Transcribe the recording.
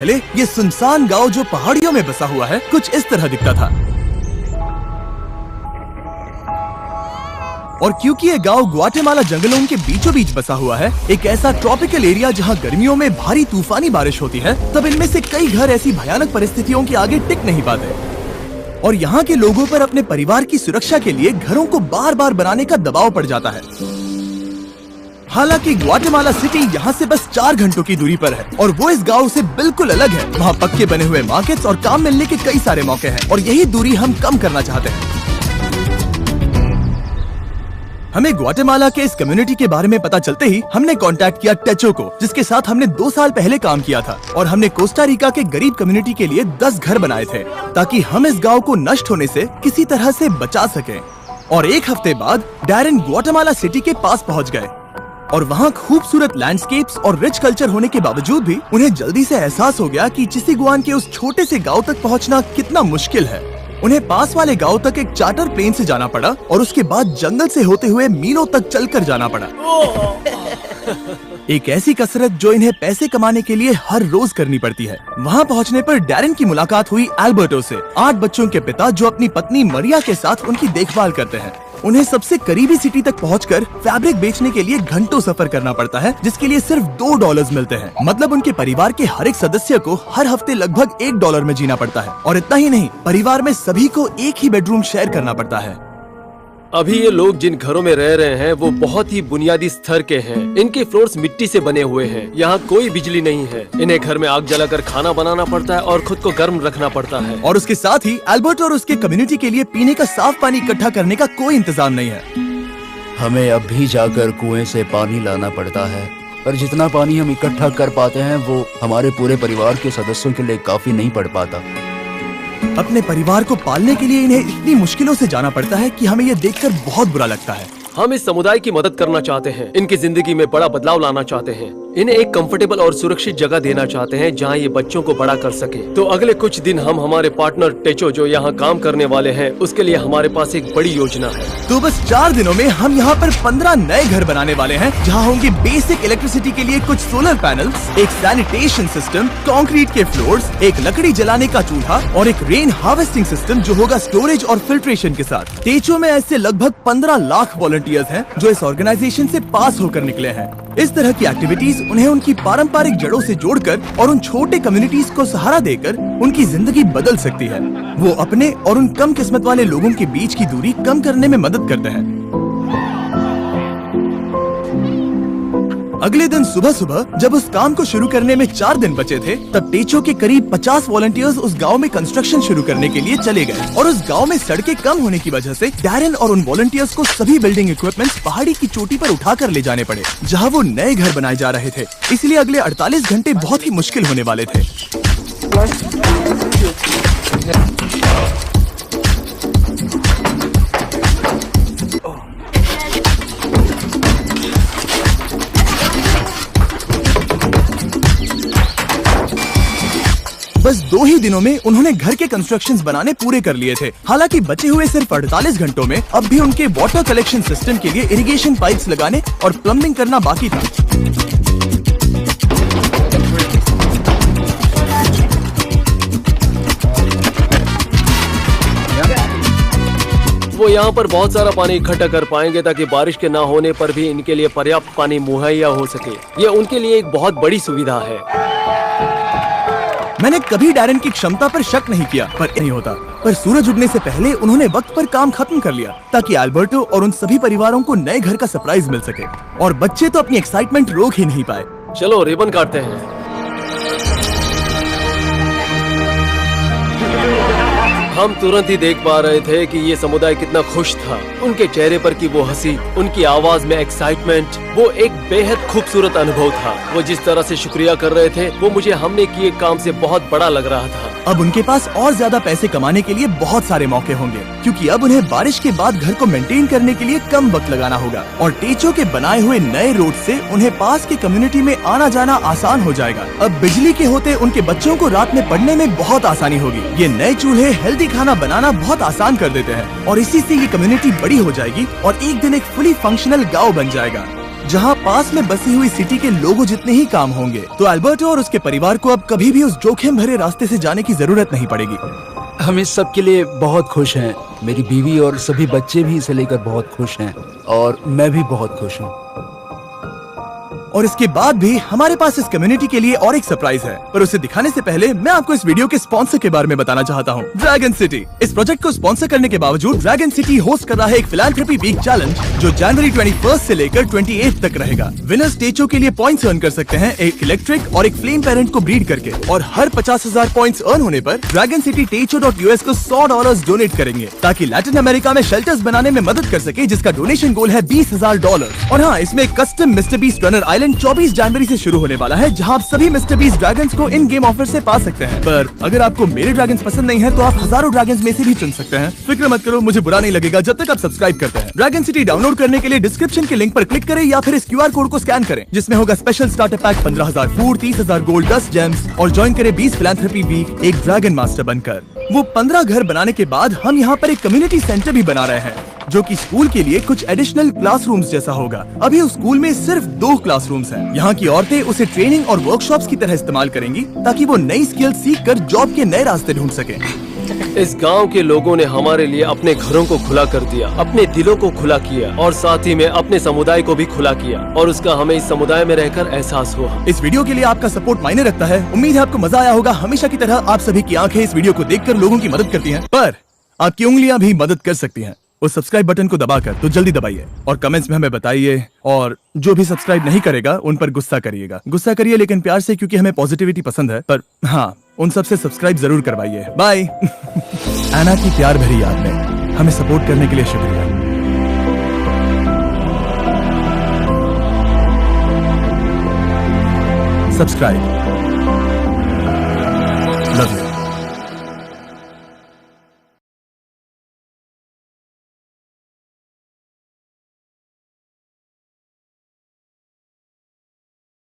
पहले ये सुनसान गांव जो पहाड़ियों में बसा हुआ है कुछ इस तरह दिखता था। और क्योंकि ये गांव ग्वाटेमाला जंगलों के बीचों बीच बसा हुआ है, एक ऐसा ट्रॉपिकल एरिया जहां गर्मियों में भारी तूफानी बारिश होती है, तब इनमें से कई घर ऐसी भयानक परिस्थितियों के आगे टिक नहीं पाते और यहाँ के लोगों पर अपने परिवार की सुरक्षा के लिए घरों को बार बार बनाने का दबाव पड़ जाता है। हालांकि ग्वाटेमाला सिटी यहाँ से बस 4 घंटों की दूरी पर है और वो इस गांव से बिल्कुल अलग है। वहाँ पक्के बने हुए मार्केट्स और काम मिलने के कई सारे मौके हैं और यही दूरी हम कम करना चाहते हैं। हमें ग्वाटेमाला के इस कम्युनिटी के बारे में पता चलते ही हमने कांटेक्ट किया टेचो को, जिसके साथ हमने 2 साल पहले काम किया था और हमने कोस्टा रिका के गरीब कम्युनिटी के लिए 10 घर बनाए थे ताकि हम इस गांव को नष्ट होने से किसी तरह से बचा सकें। और 1 हफ्ते बाद डैरेन ग्वाटेमाला सिटी के पास पहुंच गए और वहाँ खूबसूरत लैंडस्केप्स और रिच कल्चर होने के बावजूद भी उन्हें जल्दी से एहसास हो गया कि चिसीगुआन के उस छोटे से गांव तक पहुँचना कितना मुश्किल है। उन्हें पास वाले गांव तक एक चार्टर प्लेन से जाना पड़ा और उसके बाद जंगल से होते हुए मीलों तक चलकर जाना पड़ा। एक ऐसी कसरत जो इन्हें पैसे कमाने के लिए हर रोज करनी पड़ती है। वहां पहुंचने पर डैरेन की मुलाकात हुई एल्बर्टो से, 8 बच्चों के पिता जो अपनी पत्नी मरिया के साथ उनकी देखभाल करते हैं। उन्हें सबसे करीबी सिटी तक पहुंचकर फैब्रिक बेचने के लिए घंटों सफर करना पड़ता है, जिसके लिए सिर्फ $2 मिलते हैं। मतलब उनके परिवार के हर एक सदस्य को हर हफ्ते लगभग $1 में जीना पड़ता है। और इतना ही नहीं, परिवार में सभी को एक ही बेडरूम शेयर करना पड़ता है। अभी ये लोग जिन घरों में रह रहे हैं वो बहुत ही बुनियादी स्तर के हैं। इनके फ्लोर्स मिट्टी से बने हुए हैं। यहाँ कोई बिजली नहीं है। इन्हें घर में आग जलाकर खाना बनाना पड़ता है और खुद को गर्म रखना पड़ता है। और उसके साथ ही एल्बर्ट और उसके कम्युनिटी के लिए पीने का साफ पानी इकट्ठा करने का कोई इंतजाम नहीं है। हमें अब भी जाकर कुएं से पानी लाना पड़ता है, पर जितना पानी हम इकट्ठा कर पाते हैं वो हमारे पूरे परिवार के सदस्यों के लिए काफी नहीं पड़ पाता। अपने परिवार को पालने के लिए इन्हें इतनी मुश्किलों से जाना पड़ता है कि हमें ये देखकर बहुत बुरा लगता है। हम इस समुदाय की मदद करना चाहते हैं, इनकी जिंदगी में बड़ा बदलाव लाना चाहते हैं, इन्हें एक कंफर्टेबल और सुरक्षित जगह देना चाहते हैं जहां ये बच्चों को बड़ा कर सके। तो अगले कुछ दिन हम हमारे पार्टनर टेचो जो यहाँ काम करने वाले हैं उसके लिए हमारे पास एक बड़ी योजना है। तो बस 4 दिनों में हम यहाँ पर 15 नए घर बनाने वाले हैं जहाँ होंगे बेसिक इलेक्ट्रिसिटी के लिए कुछ सोलर पैनल्स, एक सैनिटेशन सिस्टम, कंक्रीट के फ्लोर्स, एक लकड़ी जलाने का चूल्हा और एक रेन हार्वेस्टिंग सिस्टम जो होगा स्टोरेज और फिल्ट्रेशन के साथ। टेचो में ऐसे लगभग 15 लाख वॉलंटियर्स हैं जो इस ऑर्गेनाइजेशन से पास होकर निकले हैं। इस तरह की एक्टिविटीज उन्हें उनकी पारंपरिक जड़ों से जोड़कर और उन छोटे कम्युनिटीज को सहारा देकर उनकी जिंदगी बदल सकती है। वो अपने और उन कम किस्मत वाले लोगों के बीच की दूरी कम करने में मदद करते हैं। अगले दिन सुबह सुबह जब उस काम को शुरू करने में 4 दिन बचे थे, तब टेचो के करीब 50 वॉलंटियर्स उस गांव में कंस्ट्रक्शन शुरू करने के लिए चले गए और उस गांव में सड़कें कम होने की वजह से डैरेन और उन वॉलंटियर्स को सभी बिल्डिंग इक्विपमेंट्स पहाड़ी की चोटी पर उठाकर ले जाने पड़े जहां वो नए घर बनाए जा रहे थे। इसलिए अगले 48 घंटे बहुत ही मुश्किल होने वाले थे। बस 2 ही दिनों में उन्होंने घर के कंस्ट्रक्शंस बनाने पूरे कर लिए थे। हालांकि बचे हुए सिर्फ 48 घंटों में अब भी उनके वाटर कलेक्शन सिस्टम के लिए इरिगेशन पाइप्स लगाने और प्लम्बिंग करना बाकी था। वो यहाँ पर बहुत सारा पानी इकट्ठा कर पाएंगे ताकि बारिश के ना होने पर भी इनके लिए पर्याप्त पानी मुहैया हो सके। ये उनके लिए एक बहुत बड़ी सुविधा है। मैंने कभी डैरेन की क्षमता पर शक नहीं किया, पर नहीं होता। पर सूरज उगने से पहले उन्होंने वक्त पर काम खत्म कर लिया ताकि एल्बर्टो और उन सभी परिवारों को नए घर का सरप्राइज मिल सके। और बच्चे तो अपनी एक्साइटमेंट रोक ही नहीं पाए। चलो रिबन काटते हैं। हम तुरंत ही देख पा रहे थे कि ये समुदाय कितना खुश था। उनके चेहरे पर की वो हंसी, उनकी आवाज में एक्साइटमेंट, वो एक बेहद खूबसूरत अनुभव था। वो जिस तरह से शुक्रिया कर रहे थे वो मुझे हमने किए काम से बहुत बड़ा लग रहा था। अब उनके पास और ज्यादा पैसे कमाने के लिए बहुत सारे मौके होंगे क्योंकि अब उन्हें बारिश के बाद घर को मेंटेन करने के लिए कम वक्त लगाना होगा। और टेचो के बनाए हुए नए रोड से उन्हें पास के कम्युनिटी में आना जाना आसान हो जाएगा। अब बिजली के होते उनके बच्चों को रात में पढ़ने में बहुत आसानी होगी। ये नए चूल्हे हेल्दी खाना बनाना बहुत आसान कर देते हैं और इसी से ये कम्युनिटी बड़ी हो जाएगी और एक दिन एक फुली फंक्शनल गांव बन जाएगा। जहाँ पास में बसी हुई सिटी के लोगों जितने ही काम होंगे। तो अल्बर्टो और उसके परिवार को अब कभी भी उस जोखिम भरे रास्ते से जाने की जरूरत नहीं पड़ेगी। हम इस सब के लिए बहुत खुश हैं। मेरी बीवी और सभी बच्चे भी इसे लेकर बहुत खुश हैं और मैं भी बहुत खुश हूँ। और इसके बाद भी हमारे पास इस कम्युनिटी के लिए और एक सरप्राइज है, पर उसे दिखाने से पहले मैं आपको इस वीडियो के स्पॉन्सर के बारे में बताना चाहता हूँ, ड्रैगन सिटी। इस प्रोजेक्ट को स्पॉन्सर करने के बावजूद ड्रैगन सिटी होस्ट कर रहा है एक फिलैंथ्रोपी वीक चैलेंज जो जनवरी 21 से लेकर 28 तक रहेगा। विनर्स टेचो के लिए पॉइंट्स अर्न कर सकते हैं एक इलेक्ट्रिक और एक फ्लेम पेरेंट को ब्रीड करके, और हर 50,000 पॉइंट्स अर्न होने पर ड्रैगन सिटी टेचो.us को $100 डोनेट करेंगे ताकि लैटिन अमेरिका में शेल्टर्स बनाने में मदद कर सके, जिसका डोनेशन गोल है $20,000। और हाँ, इसमें custom mister beast runner island 24 जनवरी से शुरू होने वाला है, जहां आप सभी मिस्टर बीस्ट ड्रैगन्स को इन गेम ऑफर से पा सकते हैं। पर अगर आपको मेरे ड्रैगन्स पसंद नहीं है तो आप हजारों ड्रैगन्स में से भी चुन सकते हैं। फिक्र मत करो, मुझे बुरा नहीं लगेगा जब तक आप सब्सक्राइब करते हैं। ड्रैगन सिटी डाउनलोड करने के लिए डिस्क्रिप्शन के लिंक पर क्लिक करें या फिर इस QR कोड को स्कैन करें, जिसमें होगा special starter pack 15,000 food, 30,000 gold, 10 James, और ज्वाइन करें 20 फिलैंथ्रोपी वीक एक ड्रैगन मास्टर बनकर। वो 15 घर बनाने के बाद हम यहाँ पर एक कम्युनिटी सेंटर भी बना रहे हैं, जो कि स्कूल के लिए कुछ एडिशनल क्लासरूम्स जैसा होगा। अभी उस स्कूल में सिर्फ 2 क्लासरूम्स हैं। यहाँ की औरतें उसे ट्रेनिंग और वर्कशॉप्स की तरह इस्तेमाल करेंगी ताकि वो नई स्किल सीख कर जॉब के नए रास्ते ढूंढ सके। इस गांव के लोगों ने हमारे लिए अपने घरों को खुला कर दिया, अपने दिलों को खुला किया और साथ ही में अपने समुदाय को भी खुला किया, और उसका हमें इस समुदाय में रहकर एहसास हुआ। इस वीडियो के लिए आपका सपोर्ट मायने रखता है। उम्मीद है आपको मजा आया होगा। हमेशा की तरह आप सभी की आंखें इस वीडियो को देखकर लोगों की मदद करती हैं, पर आपकी उंगलियां भी मदद कर सकती हैं उस सब्सक्राइब बटन को दबाकर। तो जल्दी दबाइए और कमेंट्स में हमें बताइए, और जो भी सब्सक्राइब नहीं करेगा उन पर गुस्सा करिएगा। गुस्सा करिए लेकिन प्यार से, क्योंकि हमें पॉजिटिविटी पसंद है। पर हाँ, उन सबसे सब्सक्राइब जरूर करवाइए। बाय। एना की प्यार भरी याद में हमें सपोर्ट करने के लिए शुक्रिया। सब्सक्राइब।